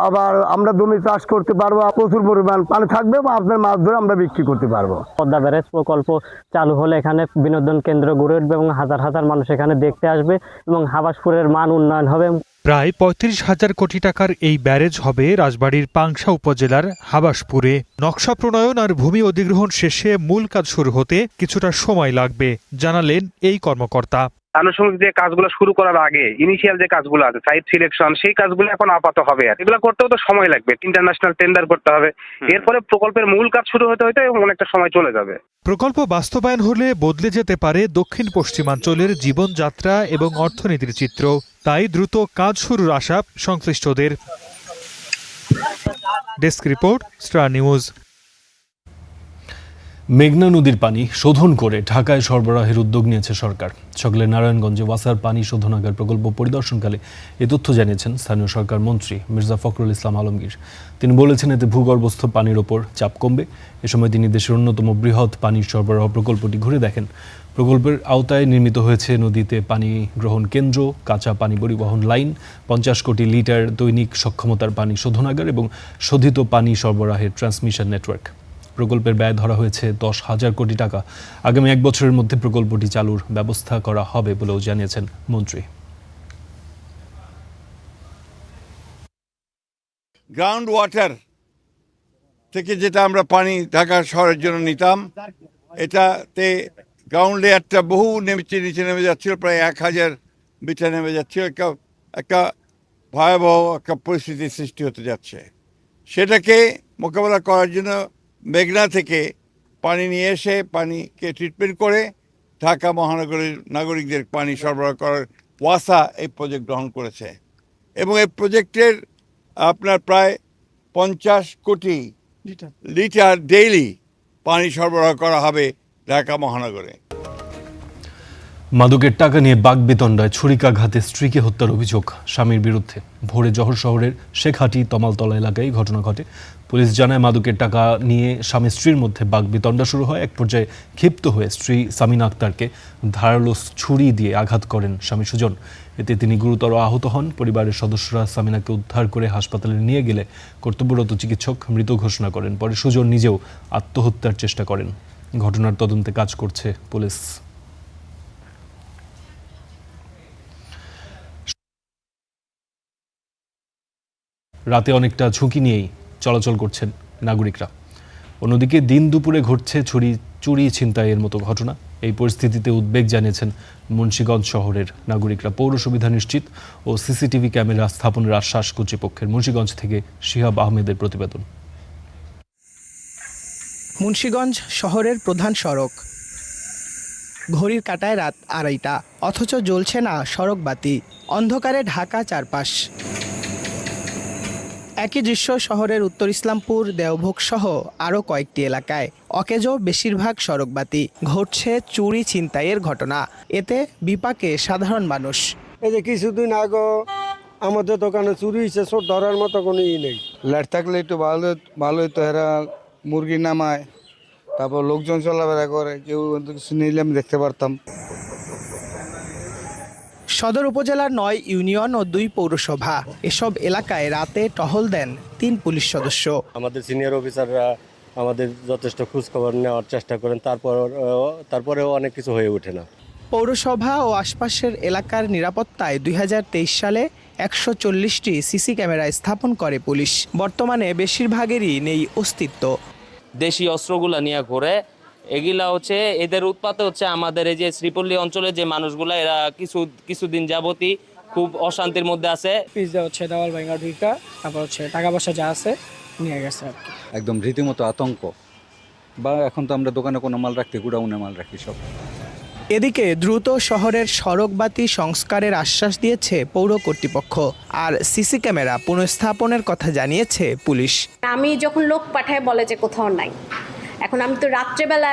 আবার আমরা জমি চাষ করতে পারবো, প্রচুর পরিমাণ পানি থাকবে বা আপনার মাছ ধরে আমরা বিক্রি করতে পারবো। পদ্মা ব্যারেজ প্রকল্প চালু হলে এখানে বিনোদন কেন্দ্র গড়ে উঠবে এবং হাজার হাজার মানুষ এখানে দেখতে আসবে এবং হাবাসপুরের মান উন্নয়ন হবে। প্রায় ৩৫,০০০ কোটি টাকার এই ব্যারেজ হবে রাজবাড়ীর পাংশা উপজেলার হাবাসপুরে। নকশা প্রণয়ন আর ভূমি অধিগ্রহণ শেষে মূল কাজ শুরু হতে কিছুটা সময় লাগবে জানালেন এই কর্মকর্তা। আনুষঙ্গিক যে কাজগুলো শুরু করার আগে ইনিশিয়াল যে কাজগুলো আছে, সাইট সিলেকশন, সেই কাজগুলো এখন আপাতত হবে। আর এগুলো করতেও তো সময় লাগবে, ইন্টারন্যাশনাল টেন্ডার করতে হবে, এরপরে প্রকল্পের মূল কাজ শুরু হতে হতে অনেকটা সময় চলে যাবে। প্রকল্প বাস্তবায়ন হলে বদলে যেতে পারে দক্ষিণ পশ্চিমাঞ্চলের জীবনযাত্রা এবং অর্থনীতির চিত্র। তাই দ্রুত কাজ শুরুর আশা সংশ্লিষ্টদের। Desk report, star news. মেঘনা নদীর পানি শোধন করে ঢাকায় সরবরাহের উদ্যোগ নিয়েছে সরকার। সকালে নারায়ণগঞ্জে ওয়াসার পানি শোধনাগার প্রকল্প পরিদর্শনকালে এ তথ্য জানিয়েছেন স্থানীয় সরকার মন্ত্রী মির্জা ফখরুল ইসলাম আলমগীর। তিনি বলেছেন, এতে ভূগর্ভস্থ পানির ওপর চাপ কমবে। এ সময় তিনি দেশের অন্যতম বৃহৎ পানির সরবরাহ প্রকল্পটি ঘুরে দেখেন। প্রকল্পের আওতায় নির্মিত হয়েছে নদীতে পানি গ্রহণ কেন্দ্র, কাঁচা পানি পরিবহন লাইন, ৫০ কোটি লিটার দৈনিক সক্ষমতার পানি শোধনাগার এবং শোধিত পানি সরবরাহের ট্রান্সমিশন নেটওয়ার্ক। প্রকল্পের ব্যয় ধরা হয়েছে ১০,০০০ কোটি টাকা। আগামী ১ বছরের মধ্যে প্রকল্পটি চালুর ব্যবস্থা করা হবে বলেও জানিয়েছেন মন্ত্রী। গ্রাউন্ড ওয়াটার থেকে যেটা আমরা পানি ঢাকা শহরের জন্য নিতাম, এটাতে গ্রাউন্ড লেয়ারটা বহু নিচে নেমে যাচ্ছিল, প্রায় ১,০০০ মিটার নেমে যাচ্ছিল। একটা ভয়াবহ একটা পরিস্থিতির সৃষ্টি হতে যাচ্ছে। সেটাকে মোকাবেলা করার জন্য মেঘনা থেকে পানি নিয়ে এসে পানিকে ট্রিটমেন্ট করে ঢাকা মহানগরীর নাগরিকদের পানি সরবরাহ করার ওয়াসা এই প্রজেক্ট গ্রহণ করেছে এবং এই প্রজেক্টের আপনার প্রায় ৫০ কোটি লিটার ডেইলি পানি সরবরাহ করা হবে ঢাকা মহানগরে। মাদকের টাকা নিয়ে বাগবিতণ্ডায় ছুরিকাঘাতে স্ত্রীকে হত্যার অভিযোগ স্বামীর বিরুদ্ধে। ভোরে জহর শহরের শেখহাটি তমালতলা এলাকায় ঘটনা ঘটে। পুলিশ জানায়, মাদকের টাকা নিয়ে স্বামী স্ত্রীর মধ্যে বাগবিতণ্ডা শুরু হয়। এক পর্যায়ে ক্ষিপ্ত হয়ে স্ত্রী সামিনা আক্তারকে ধারালো ছুরি দিয়ে আঘাত করেন স্বামী সুজন। এতে তিনি গুরুতর আহত হন। পরিবারের সদস্যরা সামিনাকে উদ্ধার করে হাসপাতালে নিয়ে গেলে কর্তব্যরত চিকিৎসক মৃত ঘোষণা করেন। পরে সুজন নিজেও আত্মহত্যার চেষ্টা করেন। ঘটনার তদন্তে কাজ করছে পুলিশ। রাতে অনেকটা ঝুঁকি নিয়েই চলাচল করছেন নাগরিকরা। অন্যদিকে দিন দুপুরে ঘটছে চুরি ছিনতাইয়ের মতো ঘটনা। এই পরিস্থিতিতে উদ্বেগ জানিয়েছেন মুন্সিগঞ্জ শহরের নাগরিকরা। পৌর সুবিধা নিশ্চিত ও সিসিটিভি ক্যামেরা স্থাপনের আশ্বাস কর্তৃপক্ষের। মুন্সিগঞ্জ থেকে শিহাব আহমেদের প্রতিবেদন। মুন্সিগঞ্জ শহরের প্রধান সড়ক, ঘড়ির কাঁটায় রাত ২:৩০, অথচ জ্বলছে না সড়ক বাতি। অন্ধকারে ঢাকা চারপাশ। একই দৃশ্য শহরের উত্তর ইসলামপুর, দেওভোগ সহ আরও কয়েকটি এলাকায়। অকেজো বেশিরভাগ সড়কবাতি। ঘটছে চুরি ছিনতাইয়ের ঘটনা। এতে বিপাকে সাধারণ মানুষ। এই যে কিছুদিন আগে আমাদের দোকানে চুরি হয়েছে, সব ধরার মতো কোনো নেই। লাইট থাকলে একটু ভালোই তো, এরা মুরগি নামায়, তারপর লোকজন চলাফেরা করে, কেউ কিছু নিলে আমি দেখতে পারতাম। সদর উপজেলার ৯ ইউনিয়ন ও 2 পৌরসভা, এসব এলাকায় রাতে টহল দেন 3 পুলিশ সদস্য। আমাদের সিনিয়র অফিসাররা আমাদের যথেষ্ট খোঁজখবর নেওয়ার চেষ্টা করেন, তারপরেও অনেক কিছু হয়ে ওঠে না। পৌরসভা ও আশপাশের এলাকার নিরাপত্তায় 2023 সালে 140টি সিসি ক্যামেরা স্থাপন করে পুলিশ। বর্তমানে বেশিরভাগেরই নেই অস্তিত্ব। দেশি অস্ত্রগুলা নিয়ে ঘুরে, এগুলা হচ্ছে এদের উৎপাতে হচ্ছে আমাদের এই যে শ্রীপল্লী অঞ্চলে যে মানুষগুলা, এরা কিছুদিন যাবতই খুব অশান্তির মধ্যে আছে। পিজ্জা হচ্ছে দেওয়াল ভাঙা ঢুকা, তারপর হচ্ছে টাকা পয়সা যা আছে নিয়ে গেছে আর কি। একদম রীতিমতো আতঙ্ক। বা এখন তো আমরা দোকানে কোনো মাল রাখতে গুডাউনে মাল রাখি সব। এদিকে দ্রুত শহরের সড়ক বাতি সংস্কারের আশ্বাস দিয়েছে পৌর কর্তৃপক্ষ, আর সিসি ক্যামেরা পুনঃস্থাপনের কথা জানিয়েছে পুলিশ। আমি যখন লোক পাঠায় বলে যে কোথাও নাই, এখন আমি তো রাত্রেবেলা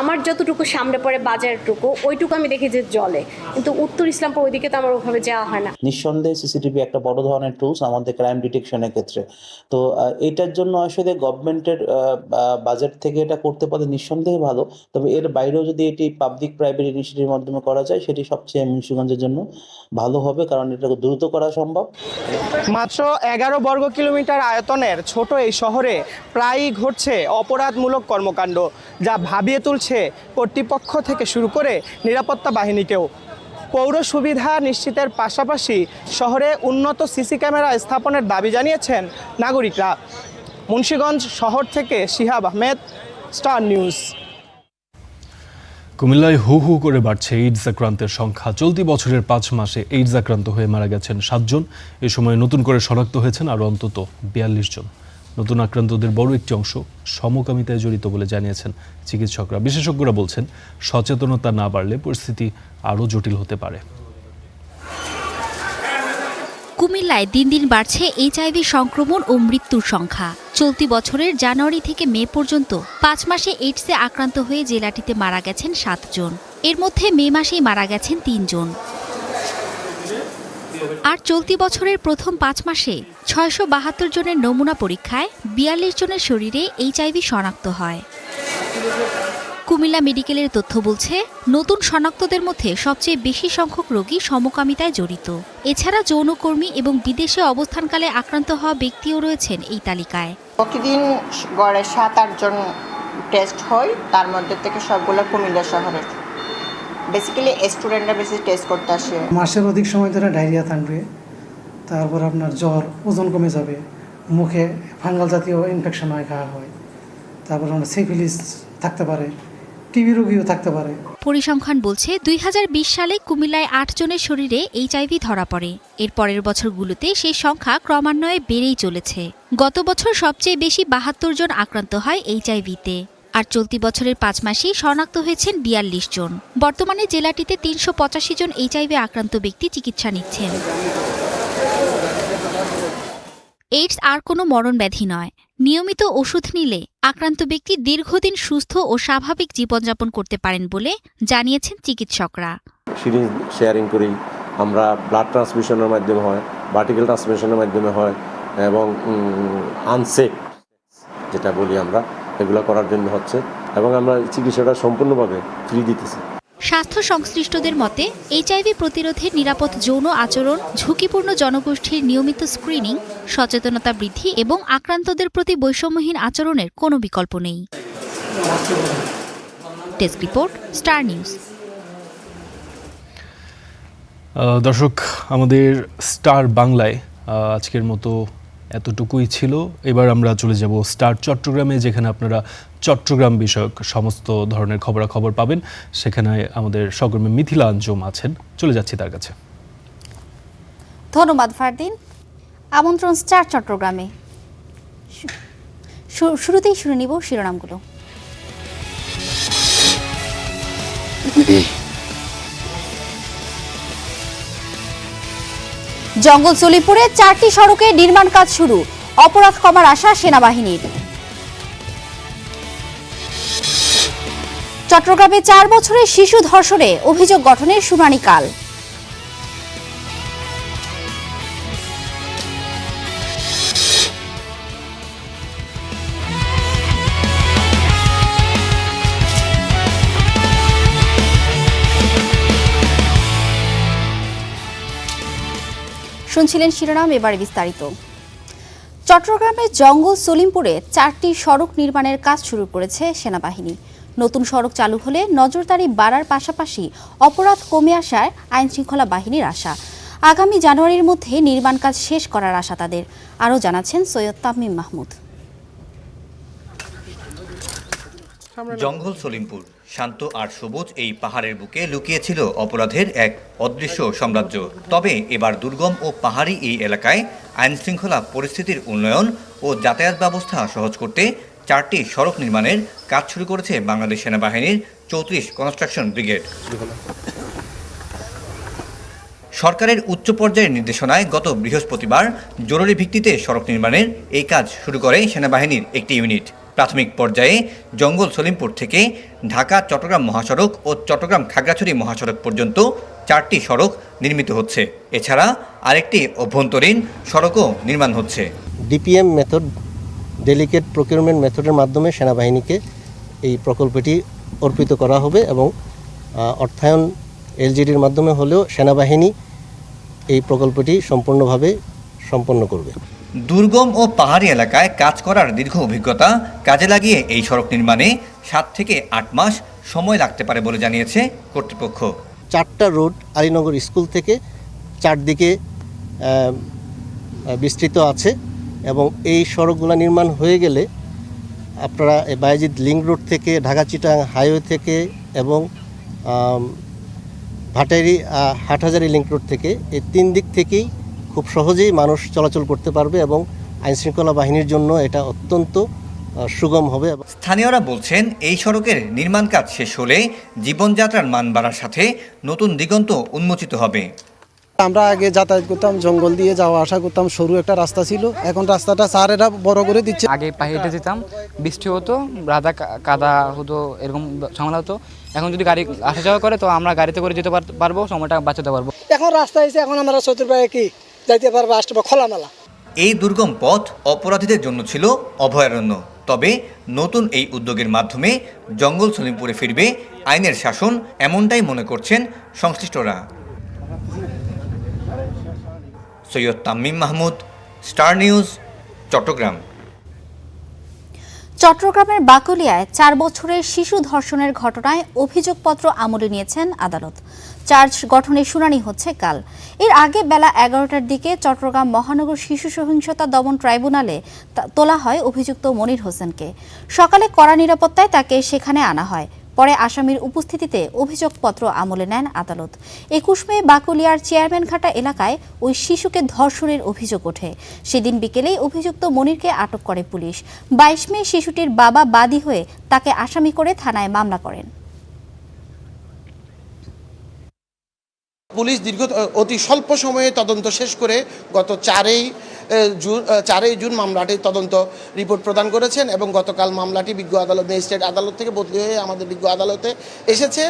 আমার যতটুকু সামনে পড়ে বাজারটুকু ওইটুকু আমি দেখি যে জলে, কিন্তু উত্তর ইসলামপুর ওইদিকে তো আমার ওভাবে যাওয়া হয় না। নিঃসন্দেহে সিসিটিভি একটা বড় ধরনের টুলস আমাদের ক্রাইম ডিটেকশনের ক্ষেত্রে। তো এটার জন্য আসলে গভর্নমেন্টের বাজেট থেকে এটা করতে পারলে নিঃসন্দেহে ভালো, তবে এর বাইরেও যদি এটি পাবলিক প্রাইভেট ইনিশিয়েটিভের মাধ্যমে করা যায় সেটি সবচেয়ে মুন্সিগঞ্জের জন্য ভালো হবে, কারণ এটা দ্রুত করা সম্ভব। মাত্র 11 বর্গ কিলোমিটার আয়তনের ছোট এই শহরে প্রায়ই ঘটছে অপরাধমূলক কর্মকাণ্ড, যা ভাবিয়ে তুলছে কর্তৃপক্ষ থেকে শুরু করে নিরাপত্তা বাহিনীকেও। পৌর সুবিধা নিশ্চিতের পাশাপাশি শহরে উন্নত সিসি ক্যামেরা স্থাপনের দাবি জানিয়েছেন নাগরিকরা। মুন্সিগঞ্জ শহর থেকে শিহাব আহমেদ, স্টার নিউজ। কুমিল্লায় হু হু করে বাড়ছে এইডস আক্রান্তের সংখ্যা। চলতি বছরের 5 মাসে এইডস আক্রান্ত হয়ে মারা গেছেন 7 জন। এ সময় নতুন করে শনাক্ত হয়েছেন আরও অন্তত 42 জন। নতুন আক্রান্তদের বড় একটি অংশ সমকামিতায় জড়িত বলে জানিয়েছেন চিকিৎসকরা। বিশেষজ্ঞরা বলছেন, সচেতনতা না বাড়লে পরিস্থিতি আরও জটিল হতে পারে। কুমিল্লায় দিন দিন বাড়ছে এইচআইভি সংক্রমণ ও মৃত্যুর সংখ্যা। চলতি বছরের জানুয়ারি থেকে মে পর্যন্ত 5 মাসে এইডসে আক্রান্ত হয়ে জেলাটিতে মারা গেছেন 7 জন। এর মধ্যে মে মাসেই মারা গেছেন 3 জন। আর চলতি বছরের প্রথম 5 মাসে 672 জনের নমুনা পরীক্ষায় 42 জনের শরীরে এইচআইভি শনাক্ত হয়। কুমিল্লা মেডিকেলের তথ্য বলছে, নতুন শনাক্তদের মধ্যে সবচেয়ে বেশি সংখ্যক রোগী সমকামিতায় জড়িত। এছাড়া যৌনকর্মী এবং বিদেশে অবস্থানকালে আক্রান্ত হওয়া ব্যক্তিও রয়েছেন এই তালিকায়। প্রতিদিন গড়ে 7-8 জন টেস্ট হয়, তার মধ্যে থেকে সবগুলো কুমিল্লা শহরের। বেসিক্যালি স্টুডেন্টরা বেশি টেস্ট করতে আসে। মাসের অধিক সময় ধরে ডায়রিয়া থাকবে, তারপর আপনার জ্বর, ওজন কমে যাবে, মুখে ফাঙ্গাল জাতীয় ইনফেকশন হয়, ঘা হয়, তারপর আমরা সিফিলিস থাকতে পারে, টিবি রোগীও থাকতে পারে। পরিসংখ্যান বলছে 2020 সালে কুমিল্লায় 8 জনের শরীরে এইচআইভি ধরা পড়ে। এর পরের বছরগুলোতে সেই সংখ্যা ক্রমান্বয়ে বেড়েই চলেছে। গত বছর সবচেয়ে বেশি 72 জন আক্রান্ত হয় এইচআইভিতে। আর চলতি বছরের 5 মাসেই শনাক্ত হয়েছেন 42 জন। বর্তমানে জেলাটিতে 385 জন এইচআইভি আক্রান্ত ব্যক্তি চিকিৎসা নিচ্ছেন। এইডস আর কোনো মরণ ব্যাধি নয়। নিয়মিত ওষুধ নিলে আক্রান্ত ব্যক্তি দীর্ঘদিন সুস্থ ও স্বাভাবিক জীবনযাপন করতে পারেন বলে জানিয়েছেন চিকিৎসকরা। সিরিঞ্জ শেয়ারিং করি আমরা, ব্লাড ট্রান্সমিশনের মাধ্যমে হয়, ভার্টিক্যাল ট্রান্সমিশনের মাধ্যমে হয়, এবং আনসেফ যেটা বলি আমরা, এগুলো করার জন্য হচ্ছে, এবং আমরা চিকিৎসাটা সম্পূর্ণভাবে ফ্রি দিতেছি। স্বাস্থ্য সংশ্লিষ্টদের মতে, এইচআইভি প্রতিরোধে নিরাপদ যৌন আচরণ, ঝুঁকিপূর্ণ জনগোষ্ঠীর নিয়মিত স্ক্রিনিং, সচেতনতা বৃদ্ধি এবং আক্রান্তদের প্রতি বৈষম্যহীন আচরণের কোনো বিকল্প নেই। Desk report, star news. দর্শক, আমাদের স্টার বাংলায় আজকের মতো এতটুকুই ছিল। এবার আমরা চলে যাব স্টার চট্টগ্রামে, যেখানে আপনারা চট্টগ্রাম বিষয়ক সমস্ত ধরনের খবরাখবর পাবেন। সেখানে আমাদের সহকর্মী মিথিলা আঞ্জুম আছেন, চলে যাচ্ছি তার কাছে। ধন্যবাদ ফারদিন। আমন্ত্রণ স্টার চট্টগ্রামে। শুরুতেই শুনে নিব শিরোনামগুলো। জঙ্গল সলিপুরে 4টি সড়কে নির্মাণ কাজ শুরু, অপরাধ কমার আশা সেনাবাহিনীর। চট্টগ্রামে 4 বছরের শিশু ধর্ষণে অভিযোগ গঠনের শুনানি কাল। শুনছিলেন শিরোনাম, এবারে বিস্তারিত। চট্টগ্রামের জঙ্গল সলিমপুরে 4টি সড়ক নির্মাণের কাজ শুরু করেছে সেনাবাহিনী। নতুন সড়ক চালু হলে নজরদারি বাড়ার পাশাপাশি অপরাধ কমে আসার আইনশৃঙ্খলা বাহিনীর আশা। আগামী জানুয়ারির মধ্যে নির্মাণ কাজ শেষ করার আশা তাদের। আরও জানাচ্ছেন সৈয়দ তামিম মাহমুদ। জঙ্গল সলিমপুর শান্ত আর সবুজ এই পাহাড়ের বুকে লুকিয়েছিল অপরাধের এক অদৃশ্য সাম্রাজ্য। তবে এবার দুর্গম ও পাহাড়ি এই এলাকায় আইনশৃঙ্খলা পরিস্থিতির উন্নয়ন ও যাতায়াত ব্যবস্থা সহজ করতে 4টি সড়ক নির্মাণের কাজ শুরু করেছে বাংলাদেশ সেনাবাহিনীর 34 কনস্ট্রাকশন ব্রিগেড। সরকারের উচ্চ পর্যায়ের নির্দেশনায় গত বৃহস্পতিবার জরুরি ভিত্তিতে সড়ক নির্মাণের এই কাজ শুরু করে সেনাবাহিনীর একটি ইউনিট। প্রাথমিক পর্যায়ে জঙ্গল সলিমপুর থেকে ঢাকা চট্টগ্রাম মহাসড়ক ও চট্টগ্রাম খাগড়াছড়ি মহাসড়ক পর্যন্ত 4টি সড়ক নির্মিত হচ্ছে। এছাড়া আরেকটি অভ্যন্তরীণ সড়কও নির্মাণ হচ্ছে। ডিপিএম মেথড, ডেলিকেট প্রকিউরমেন্ট মেথডের মাধ্যমে সেনাবাহিনীকে এই প্রকল্পটি অর্পিত করা হবে এবং অর্থায়ন এলজিডির মাধ্যমে হলেও সেনাবাহিনী এই প্রকল্পটি সম্পূর্ণভাবে সম্পন্ন করবে। দুর্গম ও পাহাড়ি এলাকায় কাজ করার দীর্ঘ অভিজ্ঞতা কাজে লাগিয়ে এই সড়ক নির্মাণে 7 থেকে 8 মাস সময় লাগতে পারে বলে জানিয়েছে কর্তৃপক্ষ। 4টা রোড আলীনগর স্কুল থেকে চারদিকে বিস্তৃত আছে এবং এই সড়কগুলো নির্মাণ হয়ে গেলে আপনারা বায়েজিদ লিংক রোড থেকে ঢাকা চিটাং হাইওয়ে থেকে এবং ভাটাইরি হাটহাজারি লিংক রোড থেকে এই 3 দিক থেকেই খুব সহজেই মানুষ চলাচল করতে পারবে এবং আইনশৃঙ্খলা বাহিনীর জন্য এটা অত্যন্ত সুগম হবে। স্থানীয়রা বলছেন এই সড়কের নির্মাণ কাজ শেষ হলে জীবনযাত্রার মান বাড়ার সাথে নতুন দিগন্ত উন্মোচিত হবে। আমরা আগে যাতায়াত করতাম, জঙ্গল দিয়ে যাওয়া আসা করতাম, সরু একটা রাস্তা ছিল, এখন রাস্তাটা স্যারেরা বড় করে দিচ্ছে। আগে পায়ে হেঁটে যেতাম, বৃষ্টি হতো, রাধা কাদা হতো, এরকম ঝামেলা হতো। এখন যদি গাড়ি আসা যাওয়া করে তো আমরা গাড়িতে করে যেতে পারবো, সময়টা বাঁচাতে পারবো। এখন রাস্তা হয়েছে, এখন আমরা চতুর্পায়ে কি যাইতে পারবো, আসতে পারবো খোলামেলা। এই দুর্গম পথ অপরাধীদের জন্য ছিল অভয়ারণ্য। তবে নতুন এই উদ্যোগের মাধ্যমে জঙ্গল সলিমপুরে ফিরবে আইনের শাসন, এমনটাই মনে করছেন সংশ্লিষ্টরা। Syed Tamim Mahmud, star news, Chittagong. চট্টগ্রামের বাকলিয়ায় 4 বছরের শিশু ধর্ষণের ঘটনায় অভিযোগপত্র আমলে নিয়েছেন আদালত। চার্জ গঠনের শুনানি হচ্ছে কাল। এর আগে বেলা 11টার দিকে চট্টগ্রাম মহানগর শিশু সহিংসতা দমন ট্রাইব্যুনালে তোলা হয় অভিযুক্ত মনির হোসেনকে। সকালে কড়া নিরাপত্তায় তাকে সেখানে আনা হয়। পরে আসামির উপস্থিতিতে অভিযোগপত্র আমলে নেন আদালত। 21 মে বাকলিয়ার চেয়ারম্যানঘাটা এলাকায় ওই শিশুকে ধর্ষণের অভিযোগ ওঠে। সেদিন বিকেলেই অভিযুক্ত মনিরকে আটক করে পুলিশ। 22 মে শিশুটির বাবা বাদী হয়ে তাকে আসামি করে থানায় মামলা করেন। পুলিশ অতি স্বল্প সময়ে তদন্ত শেষ করে গত 4 জুন মামলাটির তদন্ত রিপোর্ট প্রদান করেছেন এবং গতকাল মামলাটি বিজ্ঞ আদালত, ম্যাজিস্ট্রেট আদালত থেকে বদলি হয়ে আমাদের বিজ্ঞ আদালতে এসেছে,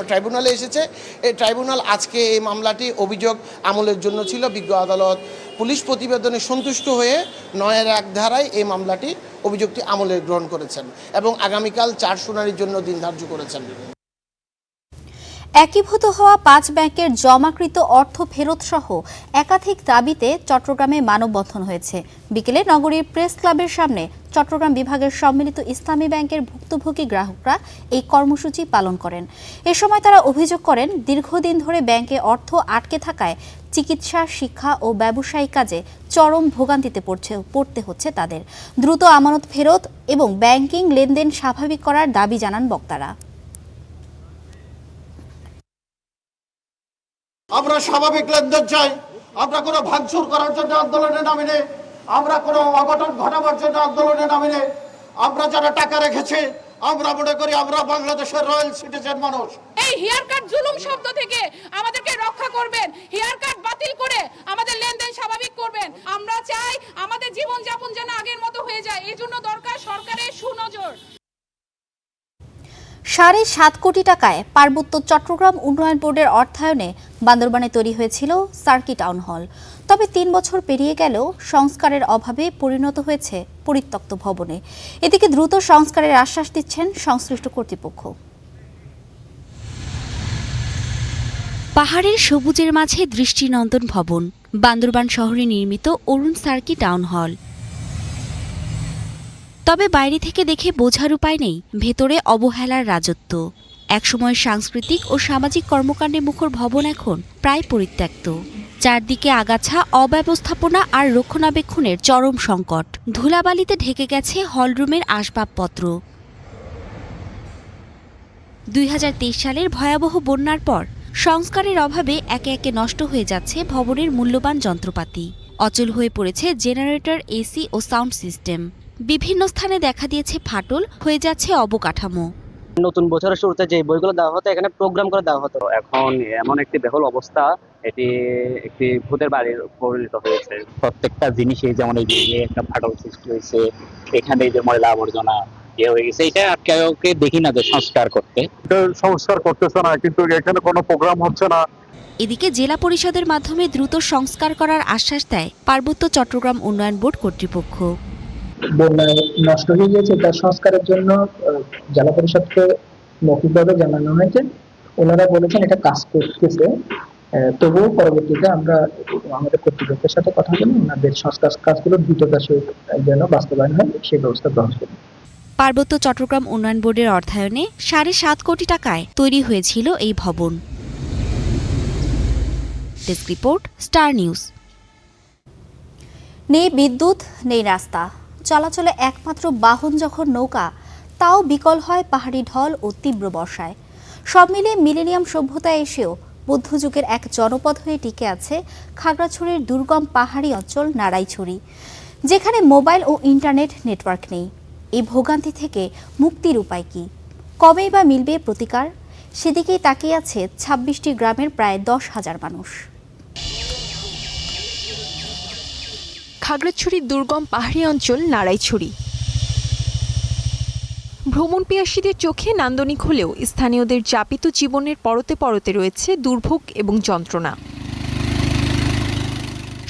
ট্রাইব্যুনালে এসেছে। এই ট্রাইব্যুনাল আজকে এই মামলাটি অভিযোগ আমলের জন্য ছিল। বিজ্ঞ আদালত পুলিশ প্রতিবেদনে সন্তুষ্ট হয়ে 9-1 ধারায় এই মামলাটি অভিযোগটি আমলে গ্রহণ করেছেন এবং আগামীকাল 4 শুনানির জন্য দিন ধার্য করেছেন। একীভূত হওয়া 5 ব্যাংকের জমাকৃত অর্থ ফেরত সহ একাধিক দাবিতে চট্টগ্রামে মানববন্ধন হয়েছে। বিকেলে নগরীর প্রেস ক্লাবের সামনে চট্টগ্রাম বিভাগের সম্মিলিত ইসলামী ব্যাংকের ভুক্তভোগী গ্রাহকরা এই কর্মসূচি পালন করেন। এ সময় তারা অভিযোগ করেন, দীর্ঘদিন ধরে ব্যাংকে অর্থ আটকে থাকায় চিকিৎসা, শিক্ষা ও ব্যবসায়িক কাজে চরম ভোগান্তিতে পড়তে হচ্ছে তাদের। দ্রুত আমানত ফেরত এবং ব্যাংকিং লেনদেন স্বাভাবিক করার দাবি জানান বক্তারা। আমরা স্বাভাবিক লেনদেন চাই। আমরা কোনো ভাঙচুর করার জন্য আন্দোলনে নামিনি, আমরা কোনো অঘটন ঘটাবার জন্য আন্দোলনে নামিনি। আমরা যারা টাকা রেখেছে আমরা মনে করি আমরা বাংলাদেশের রয়্যাল সিটিজেন মানুষ। এই হেয়ার কাট জুলুম শব্দ থেকে আমাদেরকে রক্ষা করবেন, হেয়ার কাট বাতিল করে আমাদের লেনদেন স্বাভাবিক করবেন। আমরা চাই আমাদের জীবনযাপন যেন আগের মতো হয়ে যায়, এই জন্য দরকার সরকারের সুনজর। 7.5 কোটি টাকায় পার্বত্য চট্টগ্রাম উন্নয়ন বোর্ডের অর্থায়নে বান্দরবানে তৈরি হয়েছিল সার্কি টাউন হল। তবে 3 বছর পেরিয়ে গেলেও সংস্কারের অভাবে পরিণত হয়েছে পরিত্যক্ত ভবনে। এদিকে দ্রুত সংস্কারের আশ্বাস দিচ্ছেন সংশ্লিষ্ট কর্তৃপক্ষ। পাহাড়ের সবুজের মাঝে দৃষ্টিনন্দন ভবন, বান্দরবান শহরে নির্মিত অরুণ সার্কি টাউন হল। তবে বাইরে থেকে দেখে বোঝার উপায় নেই ভেতরে অবহেলার রাজত্ব। একসময় সাংস্কৃতিক ও সামাজিক কর্মকাণ্ডে মুখর ভবন এখন প্রায় পরিত্যক্ত। চারদিকে আগাছা, অব্যবস্থাপনা আর রক্ষণাবেক্ষণের চরম সংকট। ধুলাবালিতে ঢেকে গেছে হলরুমের আসবাবপত্র। 2023 সালের ভয়াবহ বন্যার পর সংস্কারের অভাবে একে একে নষ্ট হয়ে যাচ্ছে ভবনের মূল্যবান যন্ত্রপাতি। অচল হয়ে পড়েছে জেনারেটর, এসি ও সাউন্ড সিস্টেম। বিভিন্ন স্থানে দেখা দিয়েছে ফাটল, হয়ে যাচ্ছে অবকাঠামো। নতুন বছরের শুরুতে যে বইগুলো দেওয়া হতো এখানে প্রোগ্রাম করে দেওয়া হতো। এখন এমন একটি বেহুল অবস্থা, এটি একটি ভূতের বাড়ির পরিণত হয়েছে। প্রত্যেকটা জিনিসে যেমন এই যে একটা ফাটল সৃষ্টি হয়েছে, এখানে এই যে ময়লা আবর্জনা হয়ে গেছে, এটা কেউকে দেখি না যে সংস্কার করতে। সংস্কার করতেছে না, কিন্তু এখানে কোনো প্রোগ্রাম হচ্ছে না। এদিকে জেলা পরিষদের মাধ্যমে দ্রুত সংস্কার করার আশ্বাস দেয় পার্বত্য চট্টগ্রাম উন্নয়ন বোর্ড কর্তৃপক্ষ। বন্যায় নষ্ট হয়ে গেছে, তার সংস্কারের জন্য জেলা পরিষদকে মৌখিকভাবে জানানো হয়েছে। ওনারা বলেছেন এটা কাজ করতেছে, তবুও পরবর্তীতে আমরা আমাদের কর্তৃপক্ষের সাথে কথা বলে ওনাদের সংস্কার কাজগুলো দ্রুততার সহিত যেন বাস্তবায়ন হয় সেই ব্যবস্থা গ্রহণ করি। পার্বত্য চট্টগ্রাম উন্নয়ন বোর্ডের অর্থায়নে 7.5 কোটি টাকায় তৈরি হয়েছিল এই ভবন। Desk report, star news. নেই বিদ্যুৎ, নেই রাস্তা, চলাচলে একমাত্র বাহন যখন নৌকা, তাও বিকল হয় পাহাড়ি ঢল ও তীব্র বর্ষায়। সব মিলিয়ে মিলেনিয়াম সভ্যতায় এসেও মধ্যযুগের এক জনপদ হয়ে টিকে আছে খাগড়াছড়ির দুর্গম পাহাড়ি অঞ্চল নারাইছড়ি, যেখানে মোবাইল ও ইন্টারনেট নেটওয়ার্ক নেই। এই ভোগান্তি থেকে মুক্তির উপায় কি? কবেই বা মিলবে প্রতিকার? সেদিকেই তাকিয়ে আছে 26টি গ্রামের প্রায় 10,000 মানুষ। খাগড়াছড়ির দুর্গম পাহাড়ি অঞ্চল নারাইছড়ি। ভ্রমণ পিয়াসীদের চোখে নান্দনিক হলেও স্থানীয়দের যাপিত জীবনের পরতে পরতে রয়েছে দুর্ভোগ এবং যন্ত্রণা।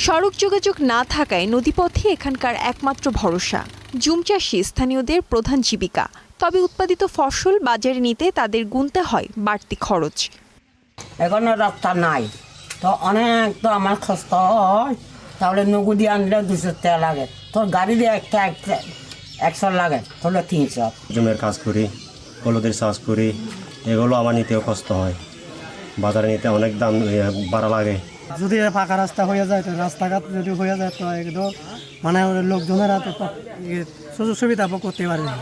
সড়ক যোগাযোগ না থাকায় নদীপথে এখানকার একমাত্র ভরসা। জুম চাষি স্থানীয়দের প্রধান জীবিকা, তবে উৎপাদিত ফসল বাজারে নিতে তাদের গুনতে হয় বাড়তি খরচ। এখনো রাস্তা নাই, তো অনেক তো আমার কষ্ট হয়। তাহলে নগদি আনলে 200 টাকা লাগে, তোর গাড়ি দিয়ে একটা 100 লাগে, তাহলে 300। জমির কাজ করি, হলুদের চাষ করি, এগুলো আমার নিতেও কষ্ট হয়। বাজারে নিতে অনেক দাম বাড়া লাগে। যদি পাকা রাস্তা হয়ে যায়, তো রাস্তাঘাট যদি হয়ে যায় তো একদম মানে লোকজনের হাতে সুযোগ সুবিধা করতে পারে না।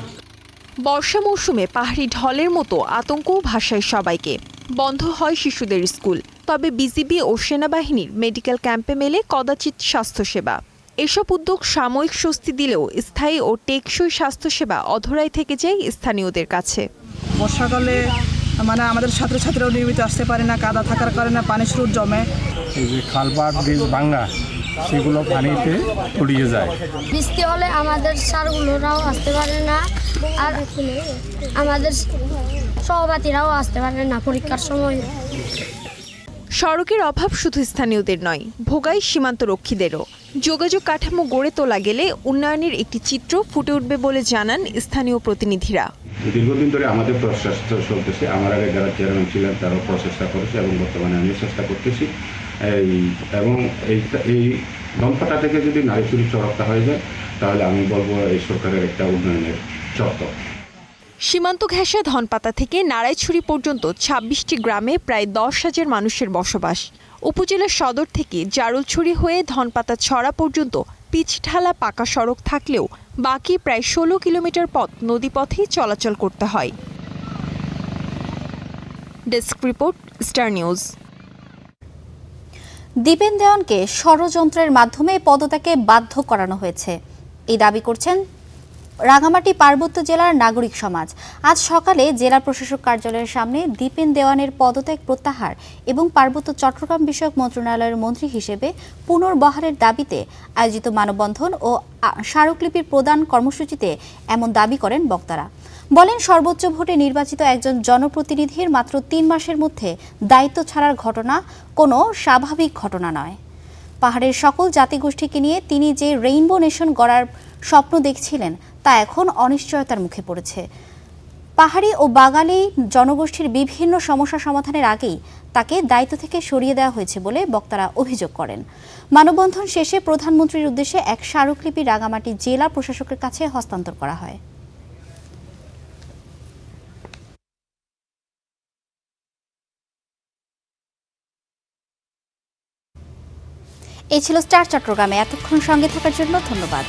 বর্ষা মৌসুমে পাহাড়ি ঢলের মতো আতঙ্কও ভাসায় সবাইকে। বন্ধ হয় শিশুদের স্কুল, তবে বিজিবি ও সেনাবাহিনীর মেডিকেল ক্যাম্পে মেলে কদাচিৎ স্বাস্থ্যসেবা। এসব উদ্যোগ সাময়িক স্বস্তি দিলেও স্থায়ী ও টেকসই স্বাস্থ্যসেবা অধরাই থেকে যায় স্থানীয়দের কাছে। বর্ষাকালে মানে আমাদের ছাত্রছাত্রীরাও নিয়মিত আসতে পারে না, কাদা থাকার কারণে পানি স্রোত জমে। এই যে খালবাট ব্রিজ ভাঙা, সেগুলো পানিতে তলিয়ে যায়। বৃষ্টি হলে আমাদের স্যারগুলোরাও আসতে পারে না, আর আমাদের সহপাঠীরাও আসতে পারে না পরীক্ষার সময়। সড়কের অভাব শুধু স্থানীয়দের নয়, ভোগাই সীমান্তরক্ষীদেরও। যোগাযোগ কাঠামো গড়ে তোলা গেলে উন্নয়নের একটি চিত্র ফুটে উঠবে বলে জানান স্থানীয় প্রতিনিধিরা। দীর্ঘদিন ধরে আমাদের প্রচেষ্টা চলতেছে। আমার আগে যারা চেয়ারম্যান ছিলেন তারাও প্রচেষ্টা করেছে এবং বর্তমানে আমিও চেষ্টা করতেছি। এবং এই দমপাটা থেকে যদি নারীচুরি চড়কটা হয়ে যায়, তাহলে আমি বলবো এই সরকারের একটা উন্নয়নের চর্ত। সীমান্ত ঘেঁষা ধনপাতা থেকে নারাইছড়ি পর্যন্ত 26টি গ্রামে প্রায় 10,000 মানুষের বসবাস। উপজেলার সদর থেকে জারুলছড়ি হয়ে ধনপাতা ছড়া পর্যন্ত পিচঢালা পাকা সড়ক থাকলেও বাকি প্রায় 16 কিলোমিটার পথ নদীপথেই চলাচল করতে হয়। Desk report, star news. Dipen দেওয়ানকে ষড়যন্ত্রের মাধ্যমে পদত্যাগে বাধ্য করানো হয়েছে, এই দাবি করছেন রাঙামাটি পার্বত্য জেলার নাগরিক সমাজ। আজ সকালে জেলা প্রশাসক কার্যালয়ের সামনে দীপেন দেওয়ানের পদত্যাগ প্রত্যাহার এবং পার্বত্য চট্টগ্রাম বিষয়ক মন্ত্রণালয়ের মন্ত্রী হিসেবে পুনর্বহালের দাবিতে আয়োজিত মানববন্ধন ও স্মারকলিপির প্রদান কর্মসূচিতে এমন দাবি করেন বক্তারা। বলেন, সর্বোচ্চ ভোটে নির্বাচিত একজন জনপ্রতিনিধির মাত্র 3 মাসের মধ্যে দায়িত্ব ছাড়ার ঘটনা কোনো স্বাভাবিক ঘটনা নয়। পাহাড়ের সকল জাতিগোষ্ঠীকে নিয়ে তিনি যে রেইনবো নেশন গড়ার স্বপ্ন দেখছিলেন তা এখন অনিশ্চয়তার মুখে পড়েছে। পাহাড়ি ও বাঙালি জনগোষ্ঠীর বিভিন্ন সমস্যা সমাধানের আগেই তাকে দায়িত্ব থেকে সরিয়ে দেওয়া হয়েছে বলে বক্তারা অভিযোগ করেন। মানববন্ধন শেষে প্রধানমন্ত্রীর উদ্দেশ্যে এক স্মারকলিপি রাঙামাটি জেলা প্রশাসকের কাছে হস্তান্তর করা হয়। এই ছিল স্টার চট্টগ্রামে। এতক্ষণ সঙ্গে থাকার জন্য ধন্যবাদ।